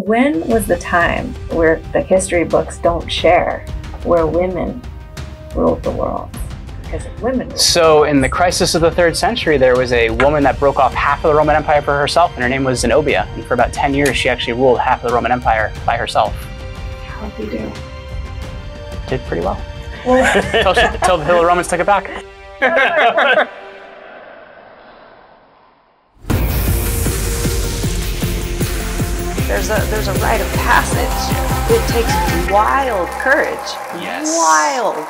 When was the time where the history books don't share where women ruled the world? Because women ruled. So in the crisis of the 3rd century, there was a woman that broke off half of the Roman Empire for herself, and her name was Zenobia. And for about 10 years, she actually ruled half of the Roman Empire by herself. How'd you do? Did pretty well. Until the Romans took it back. There's a rite of passage. It takes wild courage. Yes. Wild.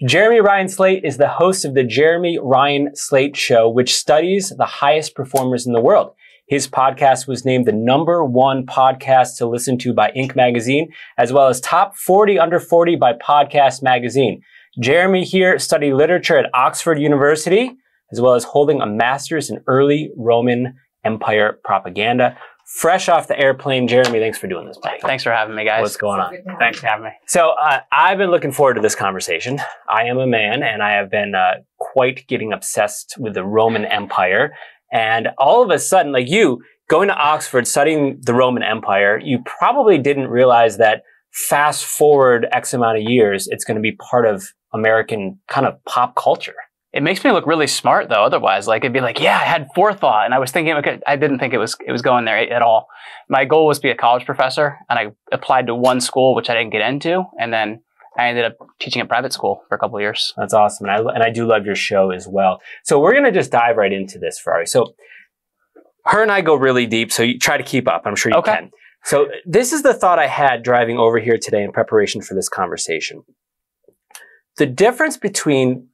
Jeremy Ryan Slate is the host of the Jeremy Ryan Slate Show, which studies the highest performers in the world. His podcast was named the #1 podcast to listen to by Inc. magazine, as well as top 40 under 40 by Podcast magazine. Jeremy here studied literature at Oxford University, as well as holding a master's in early Roman Empire propaganda. Fresh off the airplane, Jeremy, thanks for doing this, buddy. Thanks for having me, guys. What's going on? Thanks for having me. So I've been looking forward to this conversation. I am a man, and I have been quite getting obsessed with the Roman Empire. And all of a sudden, like you, going to Oxford, studying the Roman Empire, you probably didn't realize that fast forward X amount of years, it's going to be part of American kind of pop culture. It makes me look really smart, though. Otherwise, like it'd be like, yeah, I had forethought, and I was thinking, okay, I didn't think it was going there at all. My goal was to be a college professor, and I applied to one school, which I didn't get into, and then I ended up teaching at private school for a couple of years. That's awesome, and I do love your show as well. So we're going to just dive right into this, Ferrari. So her and I go really deep, so you try to keep up. I'm sure you can. So this is the thought I had driving over here today in preparation for this conversation. The difference between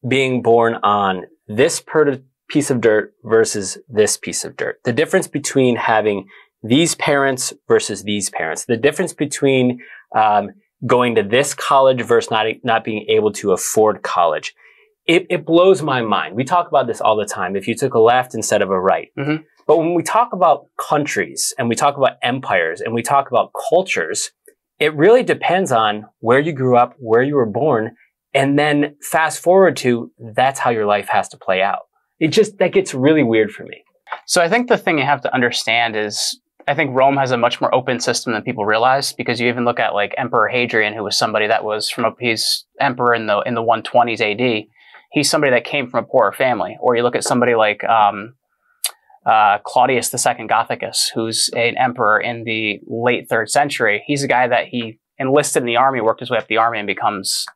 being born on this piece of dirt versus this piece of dirt. The difference between having these parents versus these parents. The difference between going to this college versus not being able to afford college. It blows my mind. We talk about this all the time. If you took a left instead of a right. Mm-hmm. But when we talk about countries and we talk about empires and we talk about cultures, it really depends on where you grew up, where you were born, and then fast forward to that's how your life has to play out. That gets really weird for me. So I think the thing you have to understand is, I think Rome has a much more open system than people realize, because you even look at like Emperor Hadrian, who was somebody that was he's emperor in the 120s AD. He's somebody that came from a poorer family. Or you look at somebody like Claudius II Gothicus, who's an emperor in the late 3rd century. He's a guy that he enlisted in the army, worked his way up the army, and becomes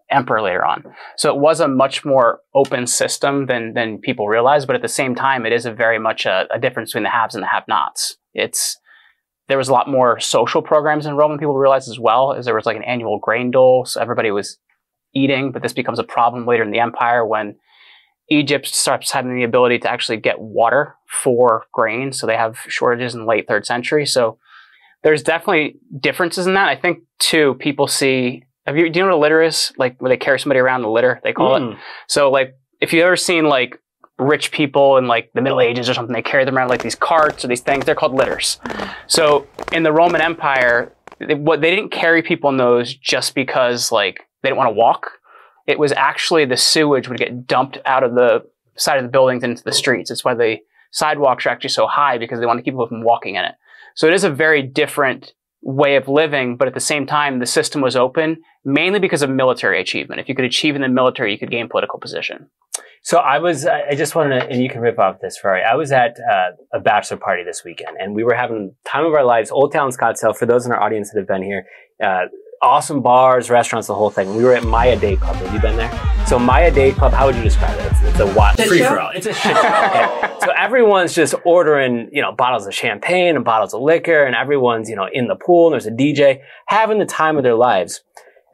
emperor later on. So it was a much more open system than people realize, but at the same time, it is a very much a difference between the haves and the have-nots. There was a lot more social programs in Rome than people realized as well, as there was like an annual grain dole, so everybody was eating, but this becomes a problem later in the empire when Egypt starts having the ability to actually get water for grain, so they have shortages in the late 3rd century. So there's definitely differences in that. I think, too, people see... do you know what a litter is? Like when they carry somebody around in a litter, they call it. So like if you've ever seen like rich people in like the Middle Ages or something, they carry them around like these carts or these things, they're called litters. So in the Roman Empire, they didn't carry people in those just because like they didn't want to walk. It was actually the sewage would get dumped out of the side of the buildings into the streets. It's why the sidewalks are actually so high, because they want to keep people from walking in it. So it is a very different way of living, but at the same time, the system was open mainly because of military achievement. If you could achieve in the military, you could gain political position. So I just wanted to, and you can rip off this, Ferrari. I was at a bachelor party this weekend, and we were having the time of our lives, Old Town Scottsdale. For those in our audience that have been here, awesome bars, restaurants, the whole thing. We were at Maya Day Club. Have you been there? So Maya Day Club, how would you describe it? It's a what? Free-for-all. It's a shit show. Okay? So everyone's just ordering, bottles of champagne and bottles of liquor, and everyone's, in the pool, and there's a DJ, having the time of their lives.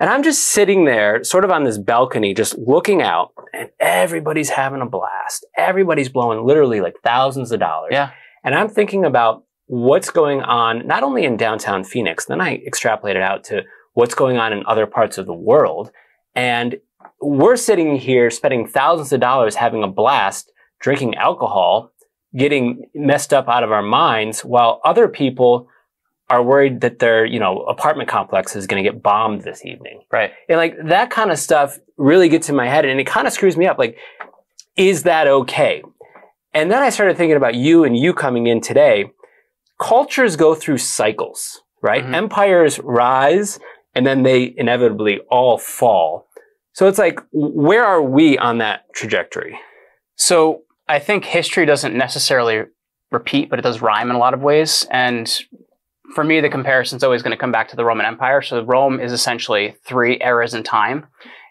And I'm just sitting there, sort of on this balcony, just looking out, and everybody's having a blast. Everybody's blowing literally like thousands of dollars. Yeah. And I'm thinking about what's going on, not only in downtown Phoenix, then I extrapolated out to what's going on in other parts of the world. And we're sitting here spending thousands of dollars having a blast, drinking alcohol, getting messed up out of our minds, while other people are worried that their, apartment complex is going to get bombed this evening. Right. And like that kind of stuff really gets in my head, and it kind of screws me up. Like, is that okay? And then I started thinking about you and you coming in today. cultures go through cycles, right? Mm-hmm. Empires rise and then they inevitably all fall. So it's like, where are we on that trajectory? So I think history doesn't necessarily repeat, but it does rhyme in a lot of ways. And for me, the comparison is always going to come back to the Roman Empire. So Rome is essentially 3 eras in time.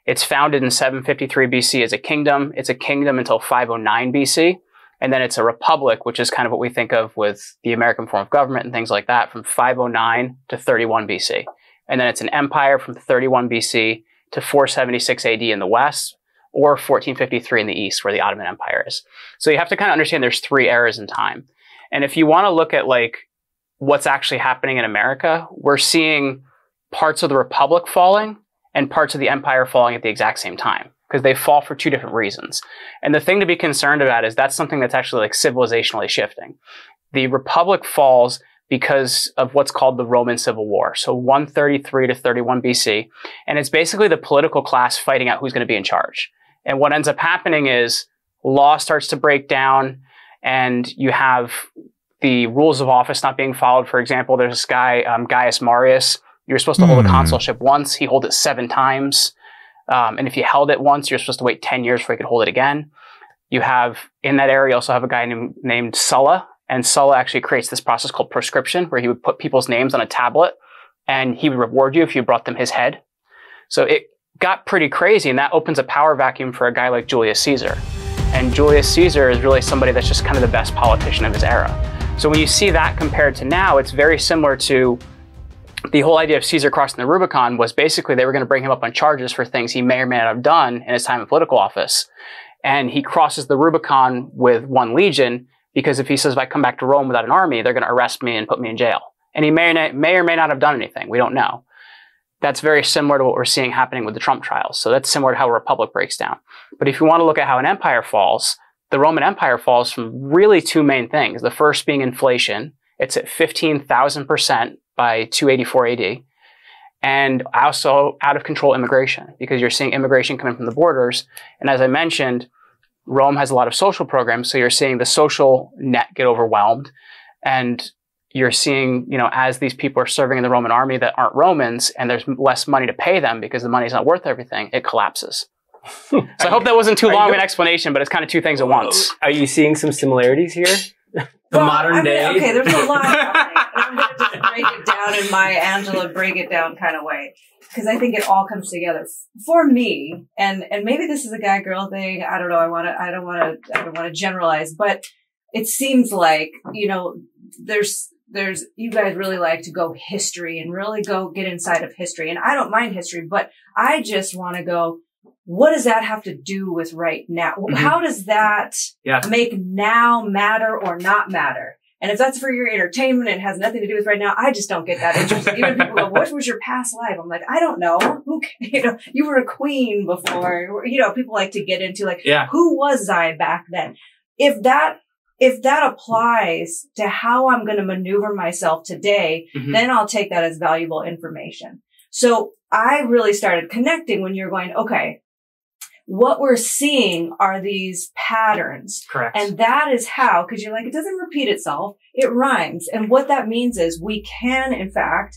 It's founded in 753 BC as a kingdom. It's a kingdom until 509 BC. And then it's a republic, which is kind of what we think of with the American form of government and things like that, from 509 to 31 BC. And then it's an empire from 31 BC to 476 AD in the west, or 1453 in the east, where the Ottoman Empire is. So you have to kind of understand there's 3 eras in time. And if you want to look at like what's actually happening in America, we're seeing parts of the republic falling and parts of the empire falling at the exact same time, because they fall for 2 different reasons. And the thing to be concerned about is that's something that's actually like civilizationally shifting. The republic falls because of what's called the Roman Civil War. So 133 to 31 BC. And it's basically the political class fighting out who's going to be in charge. And what ends up happening is law starts to break down, and you have the rules of office not being followed. For example, there's this guy, Gaius Marius. You're supposed to hold a consulship once. He held it 7 times. And if you held it once, you're supposed to wait 10 years before you could hold it again. You have, in that area, you also have a guy named Sulla. And Sulla actually creates this process called proscription, where he would put people's names on a tablet, and he would reward you if you brought them his head. So it got pretty crazy, and that opens a power vacuum for a guy like Julius Caesar. And Julius Caesar is really somebody that's just kind of the best politician of his era. So when you see that compared to now, it's very similar to the whole idea of Caesar crossing the Rubicon. Was basically they were going to bring him up on charges for things he may or may not have done in his time in political office. And he crosses the Rubicon with 1 legion, because if he says, if I come back to Rome without an army, they're going to arrest me and put me in jail. And he may or may not have done anything. We don't know. That's very similar to what we're seeing happening with the Trump trials. So that's similar to how a republic breaks down. But if you want to look at how an empire falls, the Roman Empire falls from really 2 main things. The first being inflation. It's at 15,000% by 284 AD. And also out of control immigration, because you're seeing immigration coming from the borders. And as I mentioned, Rome has a lot of social programs. So you're seeing the social net get overwhelmed. And you're seeing, as these people are serving in the Roman army that aren't Romans, and there's less money to pay them because the money's not worth everything, it collapses. So I hope that wasn't too long of an explanation, but it's kind of 2 things at once. Are you seeing some similarities here? Modern day. Okay, there's a lot. I'm going to just break it down in my Angela break it down kind of way, because I think it all comes together for me. And maybe this is a guy girl thing. I don't know. I don't want to generalize, but it seems like, there's you guys really like to go history and really go get inside of history. And I don't mind history, but I just want to go, what does that have to do with right now? Mm-hmm. How does that make now matter or not matter? And if that's for your entertainment and has nothing to do with right now, I just don't get that interested. Even people go, what was your past life? I'm like, I don't know. You were a queen before. People like to get into who was I back then? If that applies to how I'm going to maneuver myself today, then I'll take that as valuable information. So I really started connecting when you're going, okay, what we're seeing are these patterns. Correct. And that is how, because you're like, it doesn't repeat itself, it rhymes. And what that means is we can, in fact,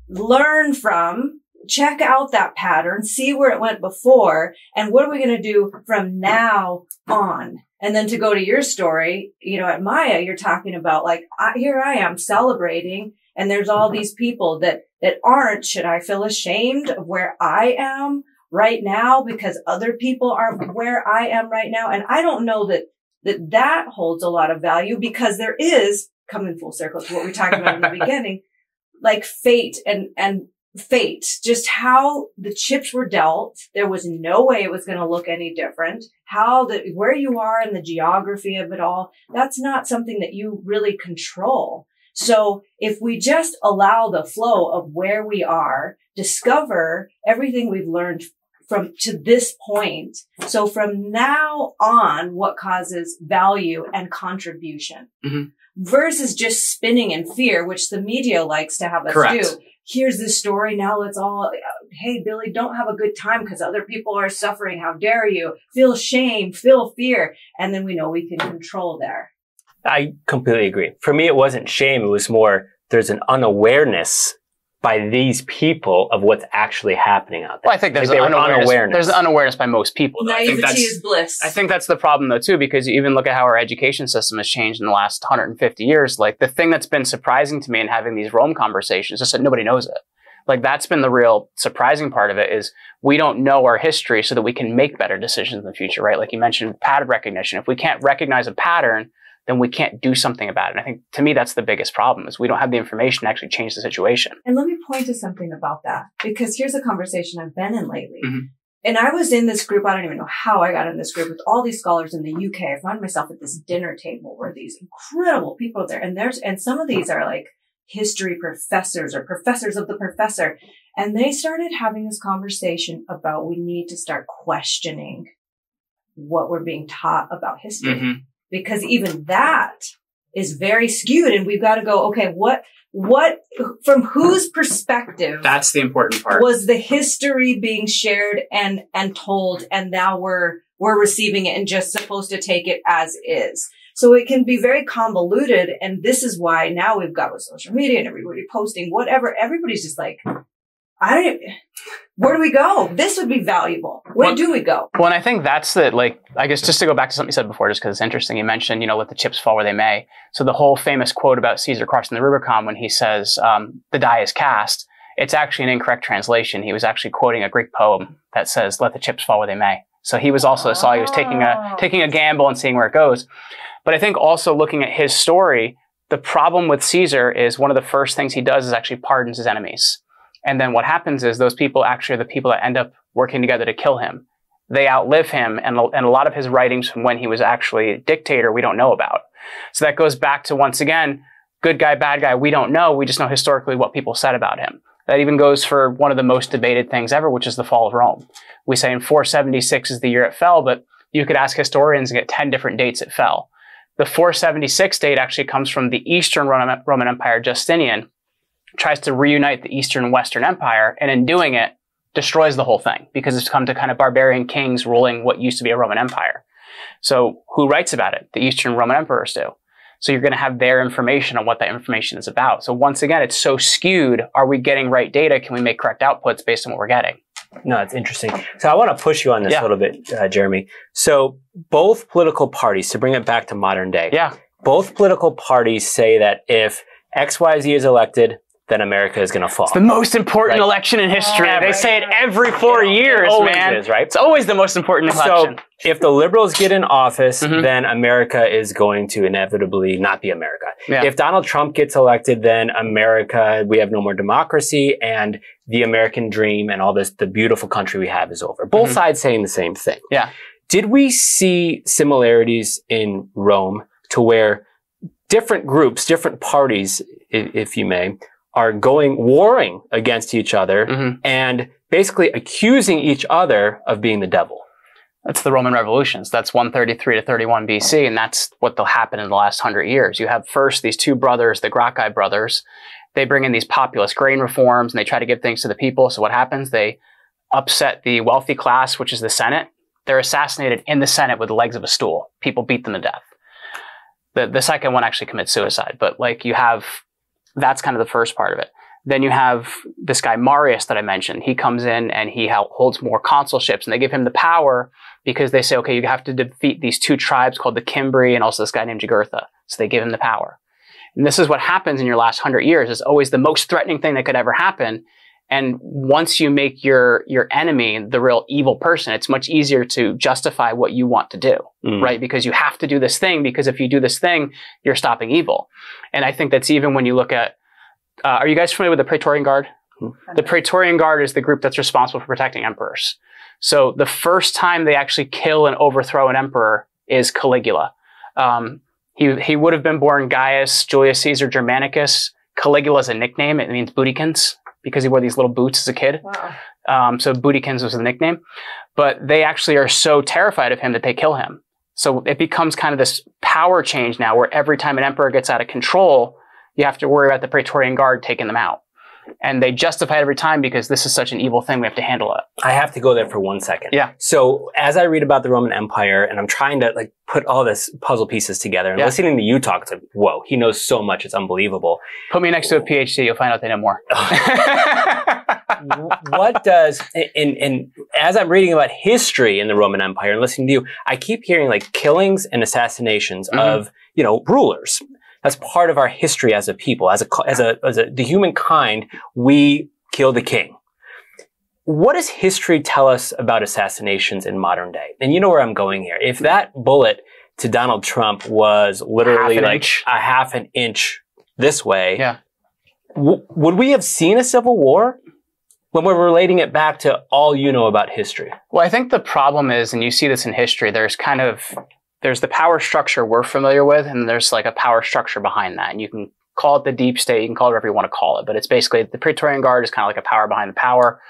learn from, check out that pattern, see where it went before, and what are we going to do from now on? And then to go to your story, at Maya, you're talking about here I am celebrating, and there's all these people that aren't. Should I feel ashamed of where I am right now because other people aren't where I am right now? And I don't know that holds a lot of value, because there is, coming full circle to what we talked about in the beginning, like fate and fate, just how the chips were dealt. There was no way it was going to look any different. Where you are in the geography of it all, that's not something that you really control. So if we just allow the flow of where we are, discover everything we've learned from to this point. So from now on, what causes value and contribution versus just spinning in fear, which the media likes to have us do. Here's this story. Now let's all, hey, Billy, don't have a good time because other people are suffering. How dare you? Feel shame, feel fear. And then we know we can control there. I completely agree. For me, it wasn't shame. It was more, there's an unawareness by these people of what's actually happening out there. Well, I think there's an unawareness. There's an unawareness by most people. Naivety is bliss. I think that's the problem, though, too, because you even look at how our education system has changed in the last 150 years. Like, the thing that's been surprising to me in having these Rome conversations is that nobody knows it. Like, that's been the real surprising part of it, is we don't know our history so that we can make better decisions in the future, right? Like you mentioned, pattern recognition. If we can't recognize a pattern, then we can't do something about it. And I think, to me, that's the biggest problem, is we don't have the information to actually change the situation. And let me point to something about that, because here's a conversation I've been in lately. And I was in this group. I don't even know how I got in this group with all these scholars in the UK. I found myself at this dinner table where these incredible people there. And some of these are like history professors or professors of the professor. And they started having this conversation about, we need to start questioning what we're being taught about history. Because even that is very skewed, and we've got to go, okay, what, from whose perspective? That's the important part. Was the history being shared and told, and now we're receiving it and just supposed to take it as is. So it can be very convoluted, and this is why now we've got with social media and everybody posting whatever. Everybody's just like, where do we go? This would be valuable. Where do we go? Well, and I think that's I guess just to go back to something you said before, just because it's interesting, you mentioned, let the chips fall where they may. So the whole famous quote about Caesar crossing the Rubicon when he says, the die is cast, it's actually an incorrect translation. He was actually quoting a Greek poem that says, let the chips fall where they may. So he was also, he was taking a gamble and seeing where it goes. But I think also looking at his story, the problem with Caesar is one of the first things he does is actually pardons his enemies. And then what happens is those people actually are the people that end up working together to kill him. They outlive him, and a lot of his writings from when he was actually a dictator we don't know about. So that goes back to, once again, good guy, bad guy, we don't know. We just know historically what people said about him. That even goes for one of the most debated things ever, which is the fall of Rome. We say in 476 is the year it fell, but you could ask historians and get 10 different dates it fell. The 476 date actually comes from the Eastern Roman Empire. Justinian tries to reunite the Eastern and Western Empire, and in doing it, destroys the whole thing, because it's come to kind of barbarian kings ruling what used to be a Roman Empire. So who writes about it? The Eastern Roman emperors do. So you're going to have their information on what that information is about. So once again, it's so skewed. Are we getting right data? Can we make correct outputs based on what we're getting? No, it's interesting. So I want to push you on this a little bit, Jeremy. So both political parties, to bring it back to modern day, both political parties say that if XYZ is elected, then America is going to fall. It's the most important election in history. They say it every 4 years, man. Is, right? It's always the most important election. So if the liberals get in office, then America is going to inevitably not be America. If Donald Trump gets elected, then America, we have no more democracy, and the American dream and all this, the beautiful country we have, is over. Both sides saying the same thing. Did we see similarities in Rome to where different groups, different parties, if you may, are warring against each other and basically accusing each other of being the devil? That's the Roman revolutions. That's 133 to 31 BC, and that's what will happen in the last 100 years. You have first these two brothers, the Gracchi brothers. They bring in these populist grain reforms, and they try to give things to the people. So what happens? They upset the wealthy class, which is the Senate. They're assassinated in the Senate with the legs of a stool. People beat them to death. The second one actually commits suicide, but that's kind of the first part of it. Then you have this guy, Marius, that I mentioned. He comes in and he holds more consulships, and they give him the power because they say, okay, you have to defeat these two tribes called the Cimbri and also this guy named Jugurtha. So they give him the power. And this is what happens in your last 100 years. It's always the most threatening thing that could ever happen. And once you make your enemy the real evil person, it's much easier to justify what you want to do, right? Because you have to do this thing, because if you do this thing, you're stopping evil. And I think that's even when you look at, are you guys familiar with the Praetorian Guard? The Praetorian Guard is the group that's responsible for protecting emperors. So the first time they actually kill and overthrow an emperor is Caligula. He would have been born Gaius Julius Caesar Germanicus. Caligula is a nickname. It means bootykins, because he wore these little boots as a kid. Wow. So bootykins was the nickname. But they actually are so terrified of him that they kill him. So it becomes kind of this power change now, where every time an emperor gets out of control, you have to worry about the Praetorian Guard taking them out. And they justify it every time because this is such an evil thing, we have to handle it. I have to go there for 1 second. Yeah. So as I read about the Roman Empire and I'm trying to like put all this puzzle pieces together and listening to you talk, it's like, whoa, he knows so much. It's unbelievable. Put me next to a PhD, you'll find out they know more. What does, and as I'm reading about history in the Roman Empire and listening to you, I keep hearing like killings and assassinations of, you know, rulers. That's part of our history as a people, the humankind, we kill the king. What does history tell us about assassinations in modern day? And you know where I'm going here. If that bullet to Donald Trump was literally like a half an inch this way, would we have seen a civil war? When we're relating it back to all you know about history. Well, I think the problem is, and you see this in history, there's the power structure we're familiar with, and there's like a power structure behind that. And you can call it the deep state, you can call it whatever you want to call it, but it's basically the Praetorian Guard is kind of like a power behind the power.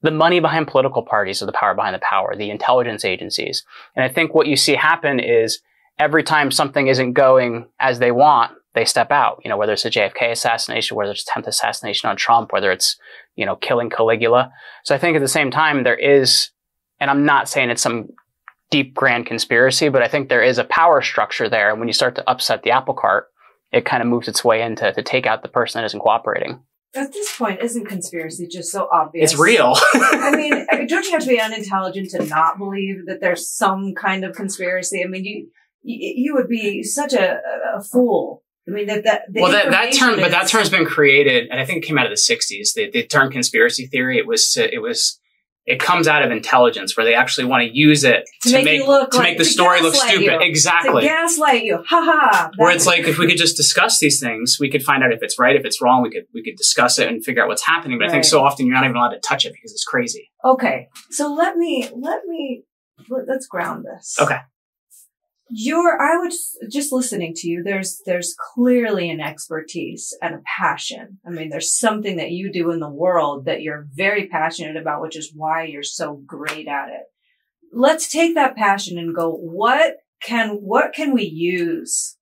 The money behind political parties is the power behind the power, the intelligence agencies. And I think what you see happen is every time something isn't going as they want, they step out, you know, whether it's a JFK assassination, whether it's attempted assassination on Trump, whether it's, you know, killing Caligula. So I think at the same time there is, and I'm not saying it's some deep grand conspiracy, but I think there is a power structure there. And when you start to upset the apple cart, it kind of moves its way in to take out the person that isn't cooperating. At this point, isn't conspiracy just so obvious? It's real. I mean, don't you have to be unintelligent to not believe that there's some kind of conspiracy? I mean, you would be such a fool. I mean, that term's been created, and I think it came out of the 60s. The term conspiracy theory, it comes out of intelligence, where they actually want to use it to make the story look stupid. Exactly. To gaslight you. Ha ha. Where it's like, if we could just discuss these things, we could find out if it's right, if it's wrong, we could discuss it and figure out what's happening. But I think so often you're not even allowed to touch it because it's crazy. Okay. So let's ground this. Okay. I was just listening to you. There's clearly an expertise and a passion. I mean, there's something that you do in the world that you're very passionate about, which is why you're so great at it. Let's take that passion and go, what can we use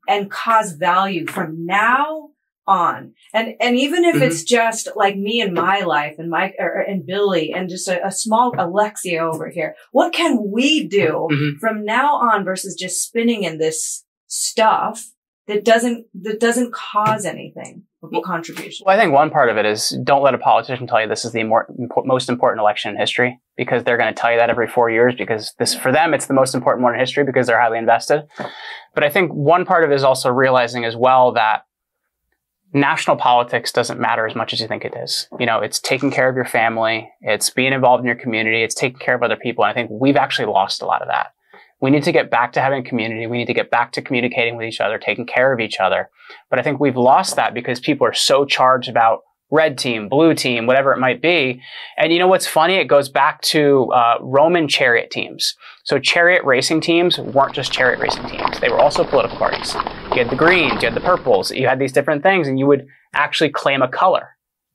and cause value from now on? And even if it's just like me and my life and Mike and Billy and just a small Alexia over here, what can we do from now on versus just spinning in this stuff that doesn't cause anything of a contribution? Well, I think one part of it is don't let a politician tell you this is the most important election in history, because they're going to tell you that every 4 years, because for them, it's the most important one in history because they're highly invested. But I think one part of it is also realizing as well that national politics doesn't matter as much as you think it is. You know, it's taking care of your family. It's being involved in your community. It's taking care of other people. And I think we've actually lost a lot of that. We need to get back to having a community. We need to get back to communicating with each other, taking care of each other. But I think we've lost that because people are so charged about red team, blue team, whatever it might be. And you know what's funny? It goes back to Roman chariot teams. So chariot racing teams weren't just chariot racing teams. They were also political parties. You had the greens, you had the purples, you had these different things, and you would actually claim a color,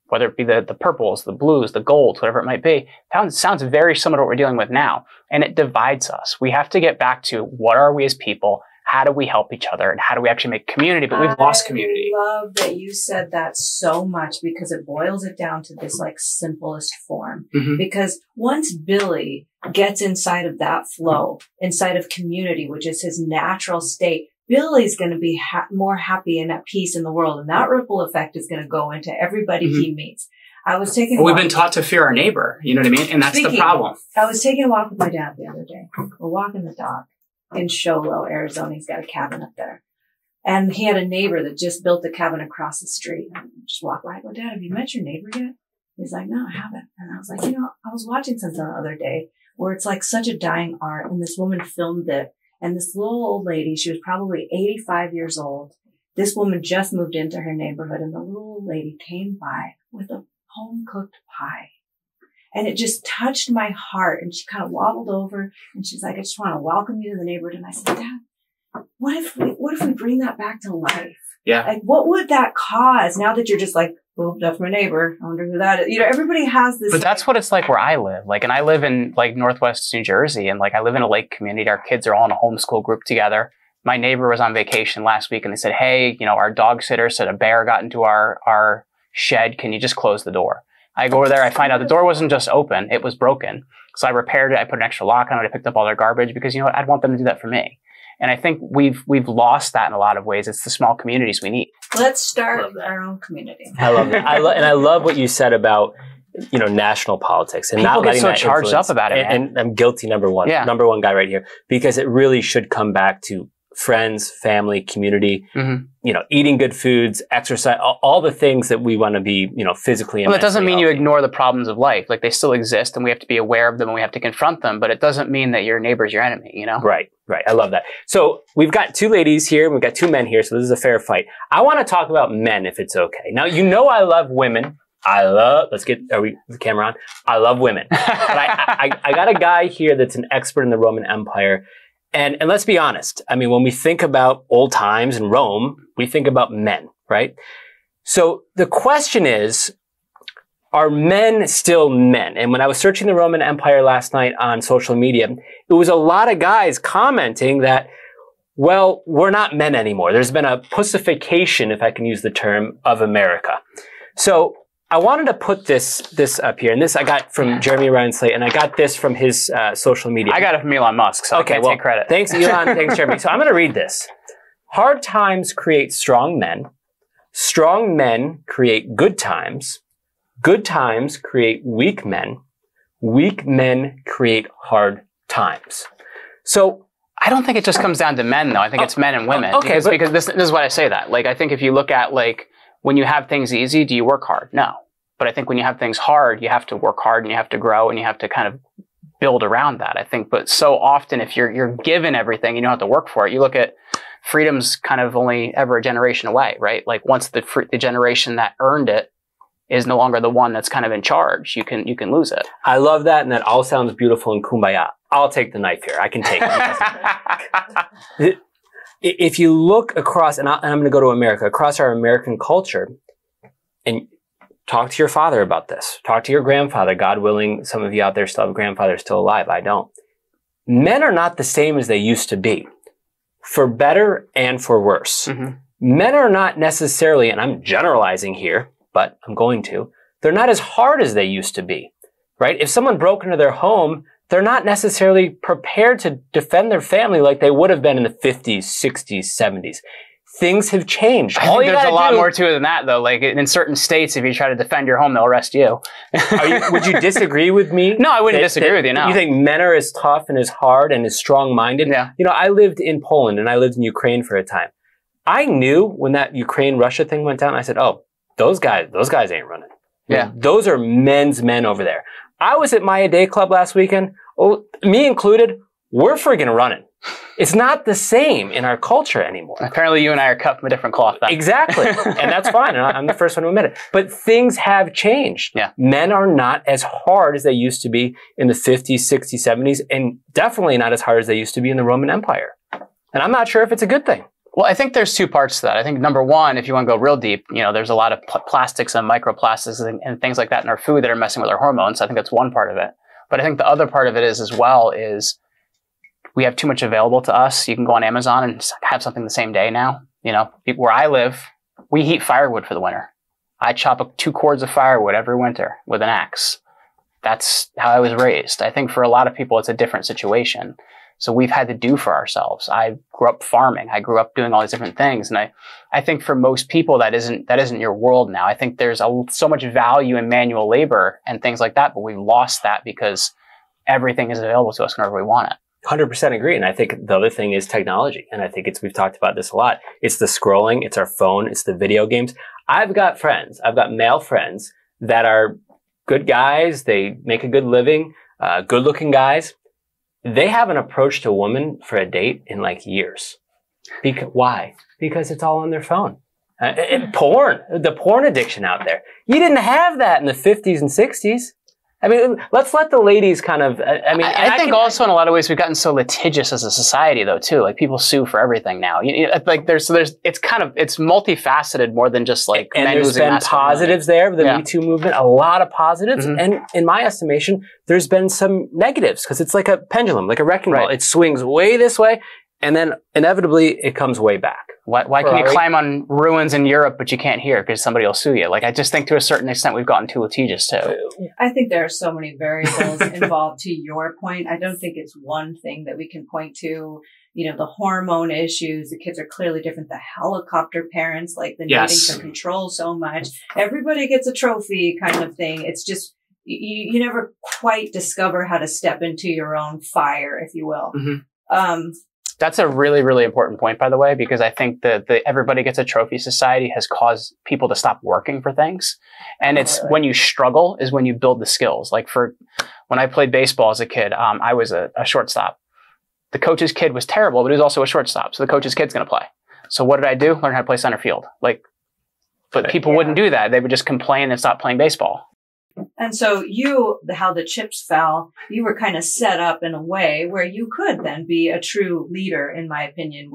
whether it be the purples, the blues, the golds, whatever it might be. That sounds very similar to what we're dealing with now. And it divides us. We have to get back to what are we as people? How do we help each other? And how do we actually make community? But we've lost community. I love that you said that so much, because it boils it down to this like simplest form. Because once Billy gets inside of that flow, inside of community, which is his natural state, Billy's going to be more happy and at peace in the world. And that ripple effect is going to go into everybody he meets. We've been taught to fear our neighbor. You know what I mean? And that's the problem. I was taking a walk with my dad the other day. We're walking the dog in Show Low, Arizona. He's got a cabin up there. And he had a neighbor that just built a cabin across the street. And I just walked by. I go, Dad, have you met your neighbor yet? He's like, no, I haven't. And I was like, I was watching something the other day where it's like such a dying art. And this woman filmed it. And this little old lady, she was probably 85 years old. This woman just moved into her neighborhood, and the little old lady came by with a home-cooked pie. And it just touched my heart. And she kind of waddled over, and she's like, I just want to welcome you to the neighborhood. And I said, Dad, what if we bring that back to life? Yeah. Like, what would that cause now that you're just like, well, that's my neighbor. I wonder who that is. You know, everybody has this. But that's what it's like where I live. Like, and I live in like Northwest New Jersey, and like I live in a lake community. Our kids are all in a homeschool group together. My neighbor was on vacation last week, and they said, hey, you know, our dog sitter said a bear got into our shed, can you just close the door? I go over there, I find out the door wasn't just open, it was broken. So I repaired it, I put an extra lock on it, I picked up all their garbage because, you know what, I'd want them to do that for me. And I think we've lost that in a lot of ways. It's the small communities we need. Let's start our own community. I love that. And I love what you said about, you know, national politics and people not letting get so that charged influence. up about it, man. And I'm guilty, number one guy right here, because it really should come back to friends, family, community, you know, eating good foods, exercise, all the things that we want to be, you know, physically. Well, that doesn't mean you ignore the problems of life. Like, they still exist and we have to be aware of them and we have to confront them, but it doesn't mean that your neighbor's your enemy, you know? Right. I love that. So we've got two ladies here and we've got two men here. So this is a fair fight. I want to talk about men if it's okay. Now, you know, I love women. Are we the camera on? I love women. But I got a guy here that's an expert in the Roman Empire. And let's be honest. I mean, when we think about old times in Rome, we think about men, right? So the question is, are men still men? And when I was searching the Roman Empire last night on social media, it was a lot of guys commenting that, well, we're not men anymore. There's been a pussification, if I can use the term, of America. So I wanted to put this up here, and this I got from Jeremy Ryan Slate, and I got this from his social media. I got it from Elon Musk, so okay, I can't take credit. Thanks, Elon. Thanks, Jeremy. So I'm going to read this. Hard times create strong men. Strong men create good times. Good times create weak men. Weak men create hard times. So I don't think it just comes down to men, though. I think it's men and women. Okay, because this is why I say that. Like, I think if you look at, like, when you have things easy, do you work hard? No. But I think when you have things hard, you have to work hard and you have to grow and you have to kind of build around that, I think. But so often, if you're given everything, you don't have to work for it. You look at freedom's kind of only ever a generation away, right? Like, once the generation that earned it is no longer the one that's kind of in charge, you can lose it. I love that, and that all sounds beautiful in Kumbaya. I'll take the knife here. I can take it. If you look across, and I'm going to go to America, across our American culture, and talk to your father about this. Talk to your grandfather. God willing, some of you out there still have grandfathers still alive. I don't. Men are not the same as they used to be, for better and for worse. Men are not necessarily, and I'm generalizing here, but I'm going to, they're not as hard as they used to be, right? If someone broke into their home, they're not necessarily prepared to defend their family like they would have been in the 50s, 60s, 70s. Things have changed. I think there's a lot more to it than that, though. Like, in certain states, if you try to defend your home, they'll arrest you. Would you disagree with me? No, I wouldn't disagree with you, no. You think men are as tough and as hard and as strong-minded? Yeah. You know, I lived in Poland and I lived in Ukraine for a time. I knew when that Ukraine-Russia thing went down, I said, oh, those guys ain't running. Yeah. Those are men's men over there. I was at Maya Day Club last weekend. Oh, me included, we're friggin' running. It's not the same in our culture anymore. Apparently you and I are cut from a different cloth then. Exactly. And that's fine. And I'm the first one to admit it. But things have changed. Yeah. Men are not as hard as they used to be in the 50s, 60s, 70s, and definitely not as hard as they used to be in the Roman Empire. And I'm not sure if it's a good thing. Well, I think there's two parts to that. I think number one, if you want to go real deep, you know, there's a lot of plastics and microplastics and things like that in our food that are messing with our hormones. I think that's one part of it. But I think the other part of it is as well is we have too much available to us. You can go on Amazon and have something the same day now. You know, where I live, we heat firewood for the winter. I chop up 2 cords of firewood every winter with an axe. That's how I was raised. I think for a lot of people, it's a different situation. So we've had to do for ourselves. I grew up farming. I grew up doing all these different things. And I think for most people, that isn't your world now. I think there's so much value in manual labor and things like that, but we've lost that because everything is available to us whenever we want it. 100% agree. And I think the other thing is technology. And I think we've talked about this a lot. It's the scrolling. It's our phone. It's the video games. I've got male friends that are good guys. They make a good living, good looking guys. They haven't approached a woman for a date in like years. Why? Because it's all on their phone. Porn, the porn addiction out there. You didn't have that in the 50s and 60s. I mean, let's let the ladies kind of, I think also in a lot of ways we've gotten so litigious as a society though too. Like people sue for everything now. Like it's multifaceted more than just like and men there's losing been positives there with the Me Too movement, a lot of positives. And in my estimation, there's been some negatives because it's like a pendulum, like a wrecking ball. It swings way this way and then inevitably it comes way back. Why can you climb on ruins in Europe, but you can't here because somebody will sue you? Like, I just think to a certain extent we've gotten too litigious too. I think there are so many variables involved. To your point, I don't think it's one thing that we can point to. You know, the hormone issues, the kids are clearly different. The helicopter parents, like the needing to control so much. Everybody gets a trophy kind of thing. It's just, you never quite discover how to step into your own fire, if you will. That's a really, really important point, by the way, because I think that the everybody gets a trophy society has caused people to stop working for things. And it's when you struggle is when you build the skills. Like when I played baseball as a kid, I was a shortstop. The coach's kid was terrible, but he was also a shortstop. So the coach's kid's going to play. So what did I do? Learn how to play center field. But people wouldn't do that. They would just complain and stop playing baseball. And so how the chips fell, you were kind of set up in a way where you could then be a true leader, in my opinion,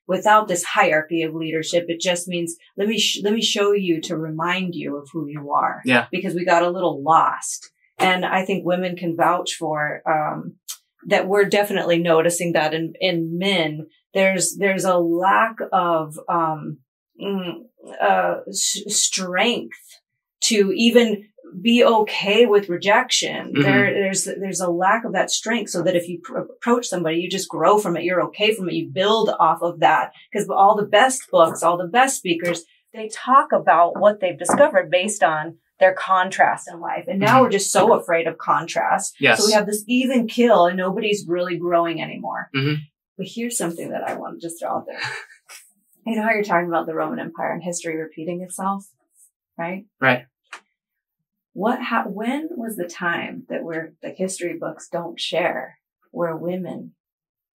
without this hierarchy of leadership. It just means, let me show you to remind you of who you are. Yeah. Because we got a little lost. And I think women can vouch for, that we're definitely noticing that in men, there's a lack of, strength to even be okay with rejection. There's a lack of that strength, so that if you approach somebody, you just grow from it. You're okay from it. You build off of that, because all the best books, all the best speakers, they talk about what they've discovered based on their contrast in life. And now we're just so afraid of contrast. Yes. So we have this even kill and nobody's really growing anymore. But here's something that I want to just throw out there. You know how you're talking about the Roman Empire and history repeating itself, right? Right. When was the time that the history books don't share where women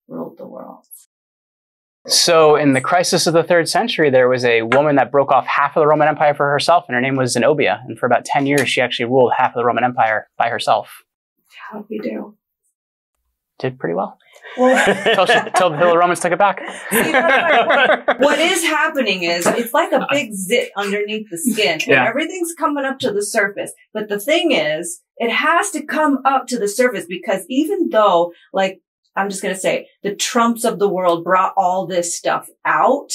ruled the world? So in the crisis of the 3rd century, there was a woman that broke off half of the Roman Empire for herself, and her name was Zenobia. And for about 10 years, she actually ruled half of the Roman Empire by herself. How'd we do? Did pretty well. Until the Romans took it back. What is happening is it's like a big zit underneath the skin, and everything's coming up to the surface. But the thing is, it has to come up to the surface, because even though, like, I'm just going to say, the Trumps of the world brought all this stuff out,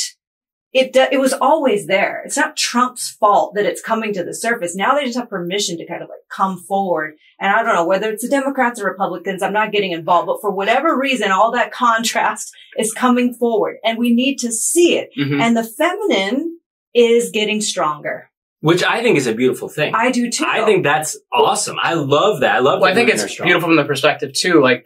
it was always there. It's not Trump's fault that it's coming to the surface. Now they just have permission to kind of like come forward. And I don't know whether it's the Democrats or Republicans. I'm not getting involved, but for whatever reason, all that contrast is coming forward, and we need to see it. And the feminine is getting stronger. Which I think is a beautiful thing. I do too. I think that's awesome. I love that. I think it's beautiful from the perspective too. I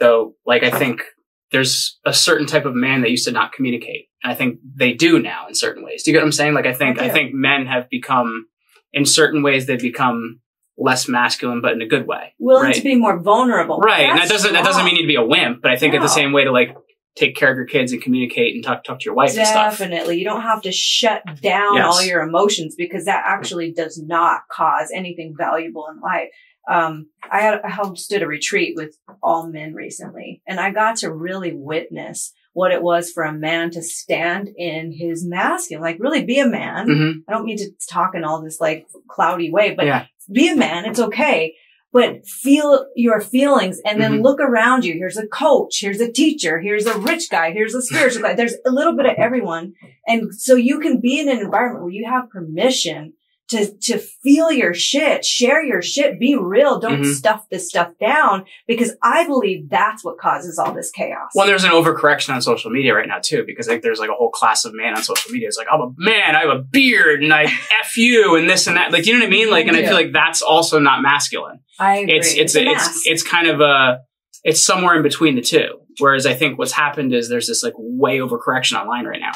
think there's a certain type of man that used to not communicate. And I think they do now in certain ways. Do you get what I'm saying? I think men have become, in certain ways, they've become less masculine, but in a good way. Willing to be more vulnerable. Right. And that doesn't mean you need to be a wimp, but I think it's the same way to take care of your kids and communicate and talk to your wife and stuff. Definitely. You don't have to shut down all your emotions, because that actually does not cause anything valuable in life. I hosted a retreat with all men recently, and I got to really witness what it was for a man to stand in his masculine, really be a man. I don't mean to talk in all this cloudy way, but be a man. It's okay. But feel your feelings, and then look around you. Here's a coach. Here's a teacher. Here's a rich guy. Here's a spiritual guy. There's a little bit of everyone. And so you can be in an environment where you have permission to feel your shit, share your shit, be real. Don't stuff this stuff down, because I believe that's what causes all this chaos. Well, there's an overcorrection on social media right now too, because I think there's a whole class of man on social media. It's like, I'm a man, I have a beard, and I F you, and this and that. You know what I mean? And I feel like that's also not masculine. I agree. It's kind of it's somewhere in between the two. Whereas I think what's happened is there's this way overcorrection online right now.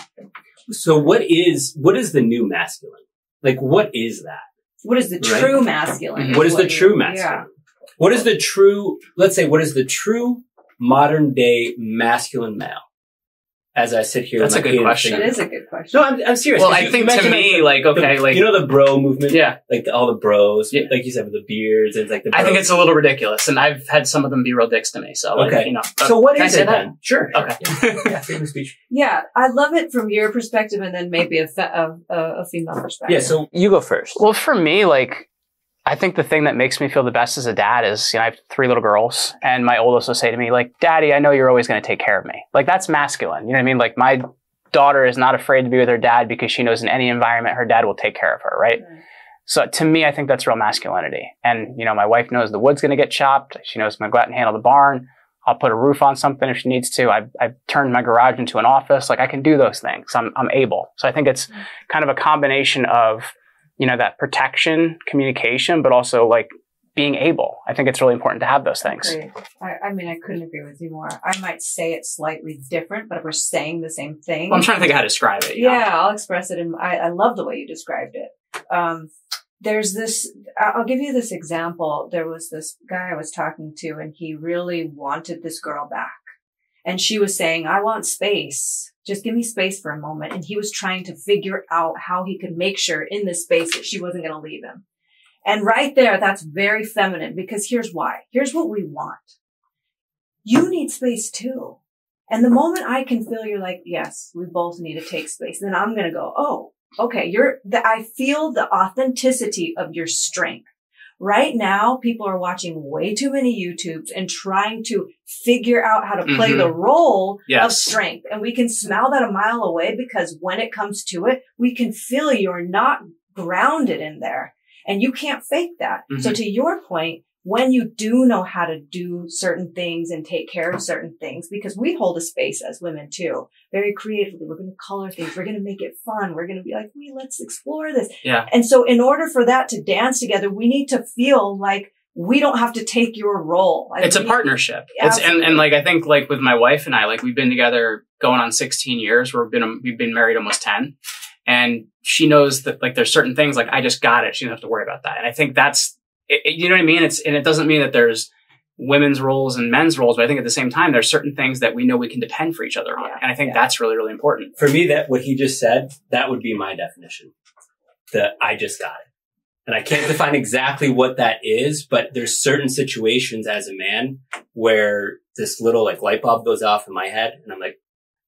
So what is the new masculine? What is that? What is the true masculine? What is the true masculine? What is the true, let's say, what is the true modern day masculine male? As I sit here. That's a good question. It is a good question. No, I'm serious. Well, I think to me, you know the bro movement? Yeah. All the bros, like you said, with the beards, and it's the bros. I think it's a little ridiculous, and I've had some of them be real dicks to me, so, okay. So what is it then? Sure. Okay. Freedom of speech. Yeah, I love it from your perspective, and then maybe a female perspective. Yeah, so you go first. Well, for me, I think the thing that makes me feel the best as a dad is, I have 3 little girls, and my oldest will say to me, like, Daddy, I know you're always going to take care of me. Like, that's masculine. You know what I mean? Like, my daughter is not afraid to be with her dad because she knows in any environment her dad will take care of her, right? So to me, I think that's real masculinity. And, my wife knows the wood's going to get chopped. She knows I'm going to go out and handle the barn. I'll put a roof on something if she needs to. I've turned my garage into an office. Like, I can do those things. I'm able. So I think it's kind of a combination of, that protection, communication, but also like being able. I think it's really important to have those things. Great. I couldn't agree with you more. I might say it slightly different, but we're saying the same thing. Well, I'm trying to think of how to describe it. Yeah, I'll express it. I love the way you described it. There's this, I'll give you this example. There was this guy I was talking to, and he really wanted this girl back. And she was saying, I want space. Just give me space for a moment. And he was trying to figure out how he could make sure in this space that she wasn't going to leave him. And right there, that's very feminine, because here's why. Here's what we want. You need space too. And the moment I can feel you're like, yes, we both need to take space, then I'm going to go, oh, okay, I feel the authenticity of your strength. Right now, people are watching way too many YouTubes and trying to figure out how to play the role of strength. And we can smell that a mile away, because when it comes to it, we can feel you're not grounded in there, and you can't fake that. So to your point, when you do know how to do certain things and take care of certain things, because we hold a space as women too, very creatively. We're going to color things. We're going to make it fun. We're going to be like, let's explore this. Yeah. And so in order for that to dance together, we need to feel like we don't have to take your role. Like, it's a partnership. And like, I think like with my wife and I, like we've been together going on 16 years. We've been married almost 10. And she knows that like there's certain things like I just got it. She doesn't have to worry about that. And I think that's, you know what I mean? And it doesn't mean that there's women's roles and men's roles, but I think at the same time, there's certain things that we know we can depend for each other on. And I think that's really, really important. For me, that what he just said, that would be my definition. I just got it. And I can't define exactly what that is, but there's certain situations as a man where this little like light bulb goes off in my head, and I'm like,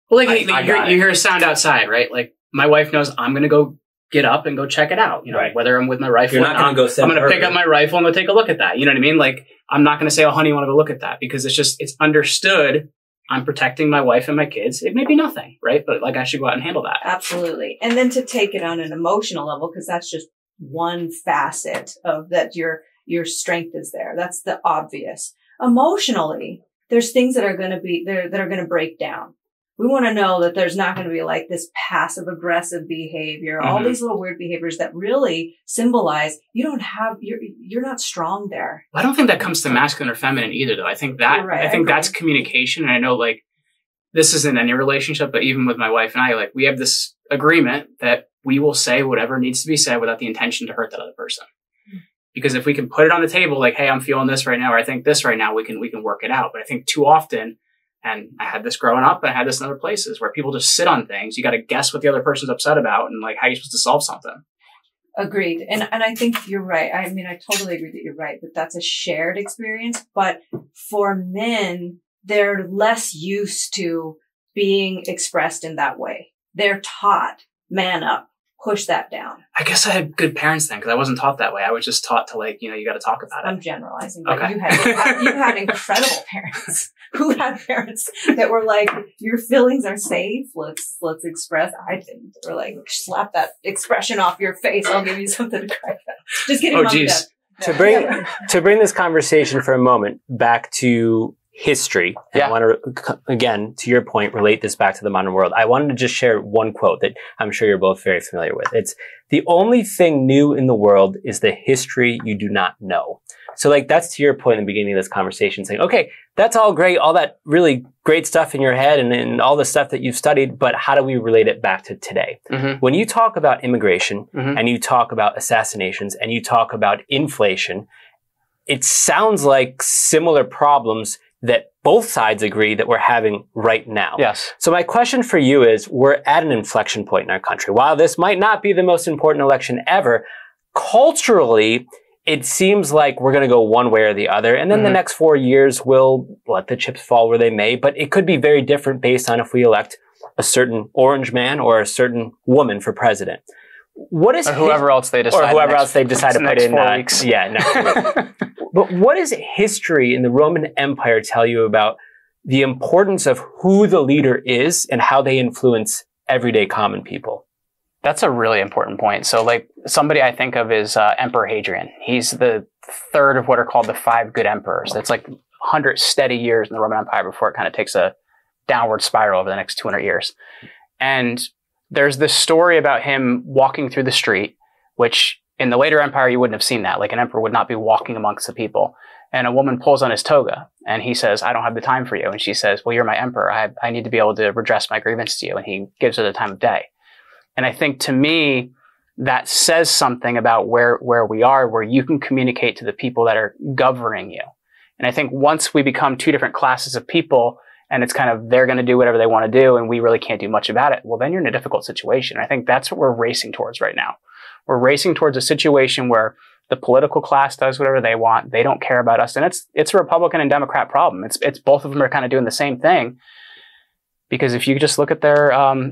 well, like you hear a sound outside, right? Like my wife knows I'm going to go get up and go check it out. Whether I'm with my rifle, you're not going to go. I'm going to pick up my rifle and go take a look at that. You know what I mean? Like I'm not going to say, "Oh, honey, you want to go look at that?" Because it's understood. I'm protecting my wife and my kids. It may be nothing, right? But like I should go out and handle that. Absolutely. And then to take it on an emotional level, because that's just one facet of that. Your strength is there. That's the obvious. Emotionally, there's things that are going to be there that are going to break down. We want to know that there's not going to be like this passive aggressive behavior, all these little weird behaviors that really symbolize you're not strong there. I don't think that comes to masculine or feminine either, though. I think that's communication. And I know like this isn't any relationship, but even with my wife and I, like we have this agreement that we will say whatever needs to be said without the intention to hurt that other person. Because if we can put it on the table, like, hey, I'm feeling this right now, or I think this right now, we can work it out. But I think too often, and I had this growing up, and I had this in other places where people just sit on things. You got to guess what the other person's upset about and like how you're supposed to solve something. Agreed. And I think you're right. I mean, I totally agree that you're right, that that's a shared experience. But for men, they're less used to being expressed in that way. They're taught, man up, push that down. I guess I had good parents then, because I wasn't taught that way. I was just taught to like, you got to talk about it. I'm generalizing, but you had incredible parents who had parents that were like, your feelings are safe. Let's express. I didn't. Or like, slap that expression off your face. I'll give you something to cry about. Just kidding. Oh, geez. To bring this conversation for a moment back to history, and I want to, again, to your point, relate this back to the modern world. I wanted to just share one quote that I'm sure you're both very familiar with. It's, "The only thing new in the world is the history you do not know." So like, that's to your point in the beginning of this conversation, saying, okay, that's all great, all that really great stuff in your head and all the stuff that you've studied, but how do we relate it back to today? When you talk about immigration and you talk about assassinations and you talk about inflation, it sounds like similar problems that both sides agree that we're having right now. Yes. So my question for you is, we're at an inflection point in our country. While this might not be the most important election ever, culturally, it seems like we're going to go one way or the other. And then the next 4 years, we'll let the chips fall where they may. But it could be very different based on if we elect a certain orange man or a certain woman for president. What is or whoever else they decide, or whoever else they decide to put in? 4 weeks. Yeah, next week. But what does history in the Roman Empire tell you about the importance of who the leader is and how they influence everyday common people? That's a really important point. So, like, somebody I think of is Emperor Hadrian. He's the third of what are called the 5 good emperors. That's like 100 steady years in the Roman Empire before it kind of takes a downward spiral over the next 200 years. And there's this story about him walking through the street, which in the later empire, you wouldn't have seen that. Like, an emperor would not be walking amongst the people. And a woman pulls on his toga and he says, "I don't have the time for you." And she says, "Well, you're my emperor. I need to be able to redress my grievance to you." And he gives her the time of day. And I think, to me, that says something about where we are, where you can communicate to the people that are governing you. And I think once we become 2 different classes of people, and it's kind of, they're going to do whatever they want to do and we really can't do much about it, well, then you're in a difficult situation. I think that's what we're racing towards right now. We're racing towards a situation where the political class does whatever they want. They don't care about us. And it's a Republican and Democrat problem. It's both of them are kind of doing the same thing. Because if you just look at their,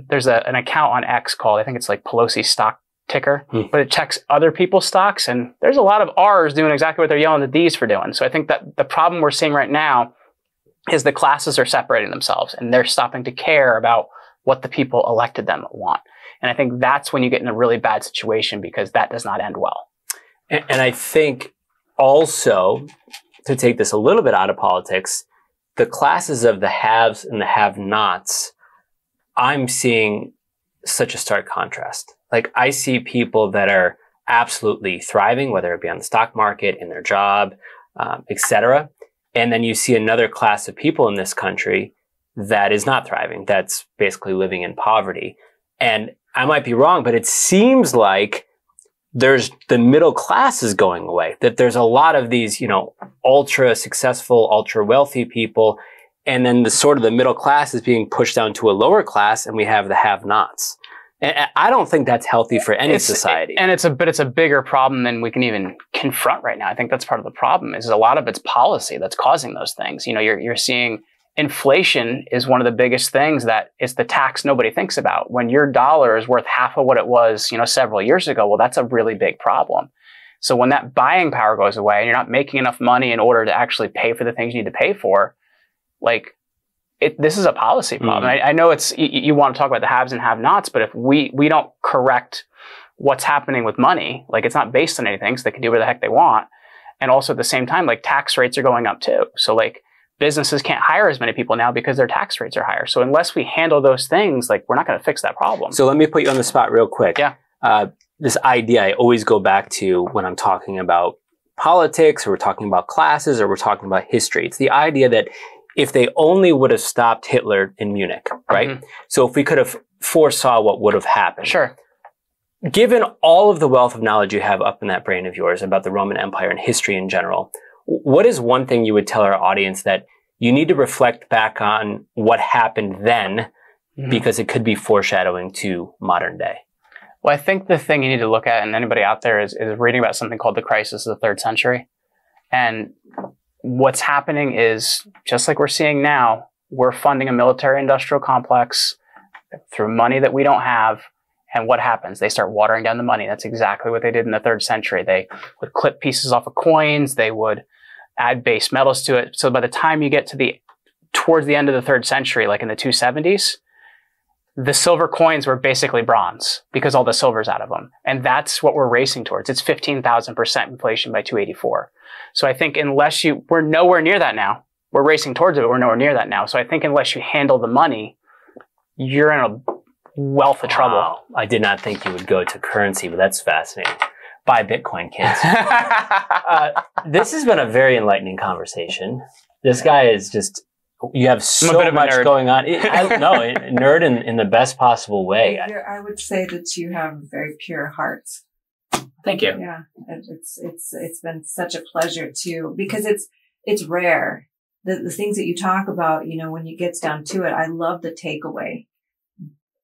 there's an account on X called, I think it's like Pelosi stock ticker, but it checks other people's stocks. And there's a lot of R's doing exactly what they're yelling at D's for doing. So I think that the problem we're seeing right now is the classes are separating themselves and they're stopping to care about what the people elected them want. And I think that's when you get in a really bad situation, because that does not end well. And I think also, to take this a little bit out of politics, the classes of the haves and the have-nots, I'm seeing such a stark contrast. Like, I see people that are absolutely thriving, whether it be on the stock market, in their job, etc. And then you see another class of people in this country that is not thriving, that's basically living in poverty. And I might be wrong, but it seems like there's the middle class is going away, that there's a lot of these, ultra successful, ultra wealthy people. And then the sort of the middle class is being pushed down to a lower class, and we have the have-nots. And I don't think that's healthy for any society. And it's a bigger problem than we can even confront right now. I think that's part of the problem, is a lot of it's policy that's causing those things. You're seeing inflation is one of the biggest things that is the tax nobody thinks about. When your dollar is worth half of what it was, several years ago, well, that's a really big problem. So when that buying power goes away and you're not making enough money in order to actually pay for the things you need to pay for, this is a policy problem. I know you want to talk about the haves and have-nots, but if we don't correct what's happening with money, it's not based on anything, so they can do whatever the heck they want. And also at the same time, tax rates are going up too. So businesses can't hire as many people now because their tax rates are higher. So unless we handle those things, we're not going to fix that problem. So let me put you on the spot real quick. Yeah. This idea I always go back to when I'm talking about politics, or we're talking about classes, or we're talking about history. It's the idea that if they only would have stopped Hitler in Munich, right? Mm-hmm. So if we could have foresaw what would have happened. Sure. Given all of the wealth of knowledge you have up in that brain of yours about the Roman Empire and history in general, what is one thing you would tell our audience that you need to reflect back on what happened then, because it could be foreshadowing to modern day? Well, I think the thing you need to look at, and anybody out there is reading about something called the crisis of the 3rd century. And what's happening is, just like we're seeing now, we're funding a military-industrial complex through money that we don't have. And what happens? They start watering down the money. That's exactly what they did in the 3rd century. They would clip pieces off of coins. They would add base metals to it. So by the time you get to towards the end of the 3rd century, like in the 270s, the silver coins were basically bronze because all the silver's out of them. And that's what we're racing towards. It's 15,000% inflation by 284. So I think we're nowhere near that now. We're racing towards it, but we're nowhere near that now. So I think unless you handle the money, you're in a wealth of trouble. Wow. I did not think you would go to currency, but that's fascinating. Buy Bitcoin, kids. This has been a very enlightening conversation. This guy is just, you have so much going on. Nerd in the best possible way. I would say that you have very pure hearts. Thank you. Yeah. It's been such a pleasure too, because it's rare. The things that you talk about, when it gets down to it, I love the takeaway.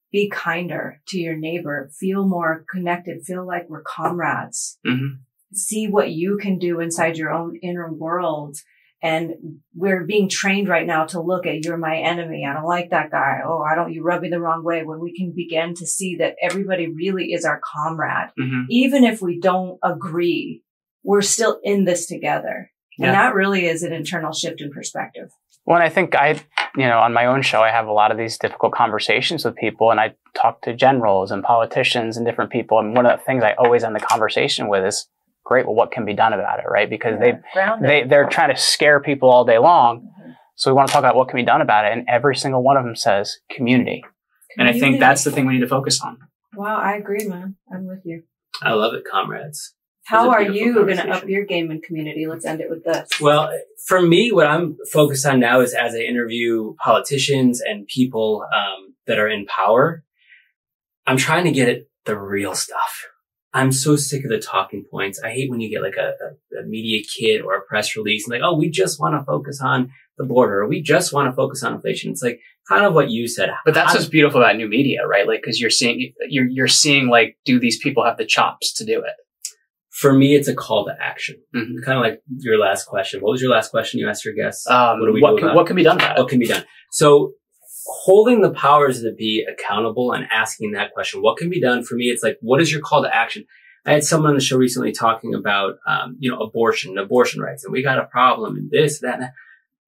Be kinder to your neighbor. Feel more connected. Feel like we're comrades. Mm-hmm. See what you can do inside your own inner world And we're being trained right now to look at, you're my enemy. I don't like that guy. Oh, you rub me the wrong way, when we can begin to see that everybody really is our comrade. Even if we don't agree, we're still in this together. And that really is an internal shift in perspective. Well, and I think on my own show, I have a lot of these difficult conversations with people, and I talk to generals and politicians and different people. And one of the things I always end the conversation with is, great, well, what can be done about it, right? Because they're trying to scare people all day long. So we want to talk about what can be done about it. And every single one of them says community. And I think that's the thing we need to focus on. Wow, I agree, man. I'm with you. I love it, comrades. How are you going to up your game in community? Let's end it with this. Well, for me, what I'm focused on now is, as I interview politicians and people that are in power, I'm trying to get at the real stuff. I'm so sick of the talking points. I hate when you get like a media kit or a press release and like, oh, we just want to focus on the border, or we just want to focus on inflation. It's like kind of what you said. But that's what's beautiful about new media, right? Like, because you're seeing like, do these people have the chops to do it? For me, it's a call to action. Kind of like your last question. What was your last question you asked your guests? What can be done about it? What can be done? So holding the powers that be accountable and asking that question, what can be done? For me, it's like, what is your call to action? I had someone on the show recently talking about, abortion rights, and we got a problem and this, that, and that.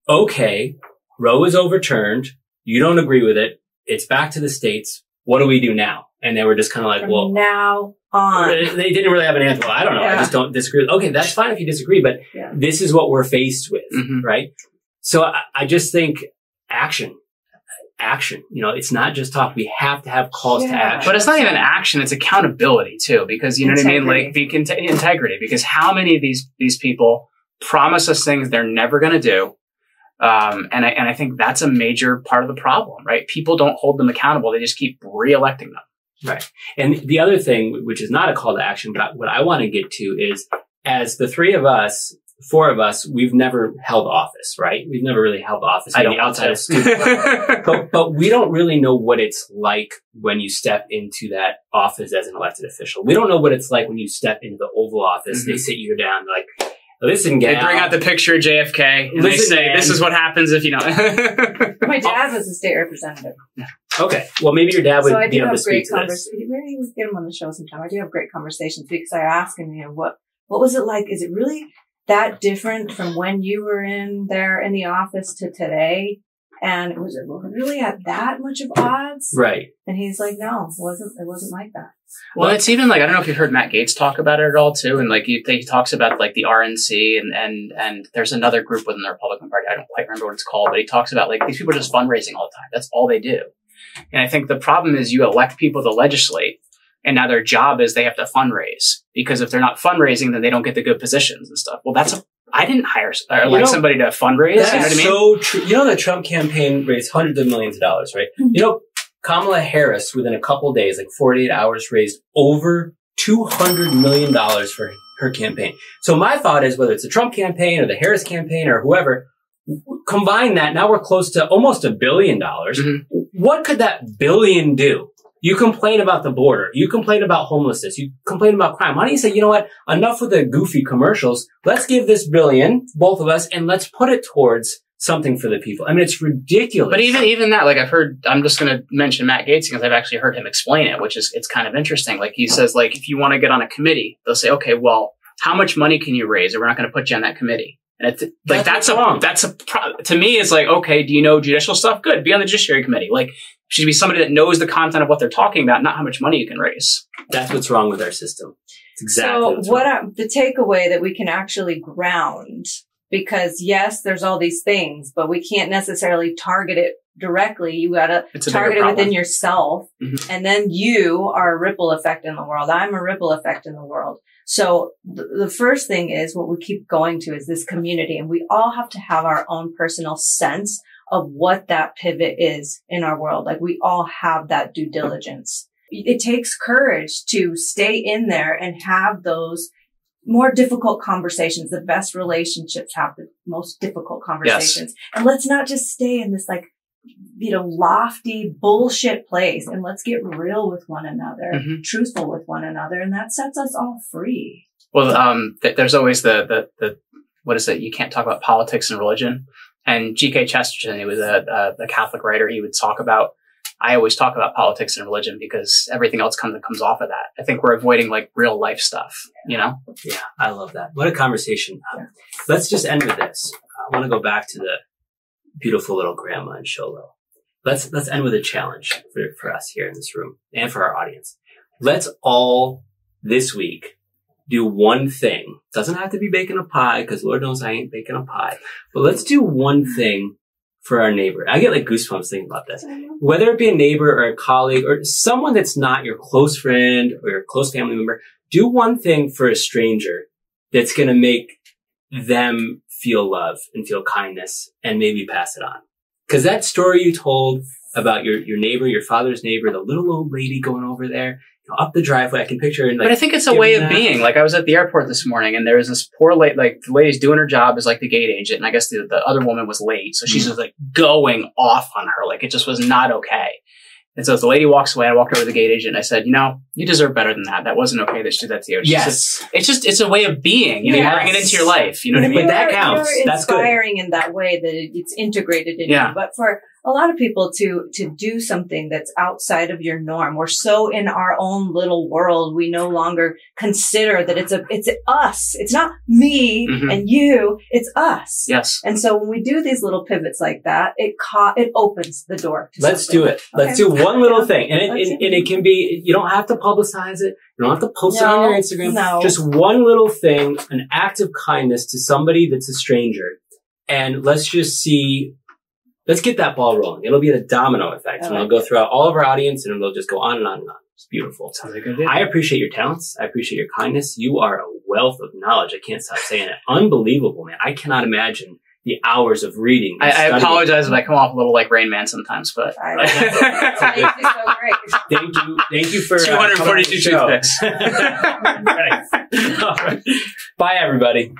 Okay, Roe is overturned. You don't agree with it. It's back to the states. What do we do now? And they were just kind of like, From now on. They didn't really have an answer. Well, I don't know. I just don't disagree. Okay, that's fine if you disagree, but this is what we're faced with, right? So I just think action. It's not just talk. We have to have calls to action. But it's not even action. It's accountability too, because you know what I mean? Like integrity, because how many of these people promise us things they're never going to do? And I think that's a major part of the problem, right? People don't hold them accountable. They just keep re-electing them. Right. And the other thing, which is not a call to action, but what I want to get to is, as the four of us, we've never held office, right? We've never really held office. I don't outside of student, but we don't really know what it's like when you step into that office as an elected official. We don't know what it's like when you step into the Oval Office. They sit you down, they're like, listen, gal. They bring out the picture of JFK and they say, man, this is what happens if, My dad was a state representative. Okay. Well, maybe your dad would be able to speak to this. Maybe we get him on the show sometime. I do have great conversations because I ask him, what was it like? Is it really that different from when you were in the office to today? And was it really at that much of odds? Right. And he's like, no, it wasn't like that. Well, it's even like, I don't know if you've heard Matt Gaetz talk about it at all too. And like he talks about like the RNC and there's another group within the Republican Party. I don't quite remember what it's called, but he talks about like these people are just fundraising all the time. That's all they do. And I think the problem is you elect people to legislate, and now their job is they have to fundraise, because if they're not fundraising, then they don't get the good positions and stuff. Well, I didn't hire somebody to fundraise. That's you know what I mean? So true. The Trump campaign raised hundreds of millions of dollars, right? Kamala Harris, within a couple of days, like 48 hours, raised over $200 million for her campaign. So my thought is, whether it's the Trump campaign or the Harris campaign or whoever, combine that. Now we're close to almost $1 billion. What could that billion do? You complain about the border. You complain about homelessness. You complain about crime. Why don't you say, you know what? Enough with the goofy commercials. Let's give this billion, both of us, and let's put it towards something for the people. I mean, it's ridiculous. But even that, like I'm just going to mention Matt Gaetz because I've actually heard him explain it, which is, it's kind of interesting. Like he says, like, if you want to get on a committee, they'll say, okay, well, how much money can you raise? Or we're not going to put you on that committee. And it's like, to me, it's like, okay, do you know judicial stuff? Good. Be on the Judiciary Committee. Like, should be somebody that knows the content of what they're talking about, not how much money you can raise. That's what's wrong with our system. It's exactly. So the takeaway that we can actually ground, because yes, there's all these things, but we can't necessarily target it directly. You got to target it within yourself. And then you are a ripple effect in the world. I'm a ripple effect in the world. So the first thing is what we keep going to is this community. And we all have to have our own personal sense of what that pivot is in our world. Like we all have that due diligence. It takes courage to stay in there and have those more difficult conversations. The best relationships have the most difficult conversations. Yes. And let's not just stay in this lofty bullshit place, and let's get real with one another, truthful with one another. And that sets us all free. Well, there's always the what is it? You can't talk about politics and religion. And G.K. Chesterton, he was a Catholic writer. He would talk about, I always talk about politics and religion because everything else comes off of that. I think we're avoiding like real life stuff, you know? Yeah, I love that. What a conversation. Let's just end with this. I want to go back to the beautiful little grandma in Sholo. Let's end with a challenge for us here in this room and for our audience. Let's all this week do one thing. Doesn't have to be baking a pie, because Lord knows I ain't baking a pie. But let's do one thing for our neighbor. I get like goosebumps thinking about this. Whether it be a neighbor or a colleague or someone that's not your close friend or your close family member, do one thing for a stranger that's going to make them feel love and feel kindness and maybe pass it on. Because that story you told about your neighbor, your father's neighbor, the little old lady going over there, up the driveway. I can picture her. Like, but I think it's a way of being. Like I was at the airport this morning and there was this poor lady, like the lady's doing her job as like the gate agent. And I guess the other woman was late. So she's just like going off on her. Like it just was not okay. And so as the lady walks away, I walked over to the gate agent and I said, you know, you deserve better than that. That wasn't okay that she did that to you. Yes. It's a way of being. You know, you bring it into your life. You know what I mean? But that counts. That's inspiring in that way that it's integrated in you. But for a lot of people to do something that's outside of your norm, we're so in our own little world, we no longer consider that it's us. It's not me and you, it's us. Yes. And so when we do these little pivots like that, it opens the door to Let's do it. Okay. Let's do one little thing. And it can be, you don't have to publicize it. You don't have to post it on your Instagram. No. Just one little thing, an act of kindness to somebody that's a stranger. And let's just see, let's get that ball rolling. It'll be a domino effect. And it'll go throughout all of our audience and it'll just go on and on and on. It's beautiful. Sounds like a good idea. I appreciate your talents. I appreciate your kindness. You are a wealth of knowledge. I can't stop saying it. Unbelievable, man. I cannot imagine the hours of reading. I apologize if I come off a little like Rain Man sometimes, but it's so great. Thank you for 242 toothpicks. All right. Bye, everybody.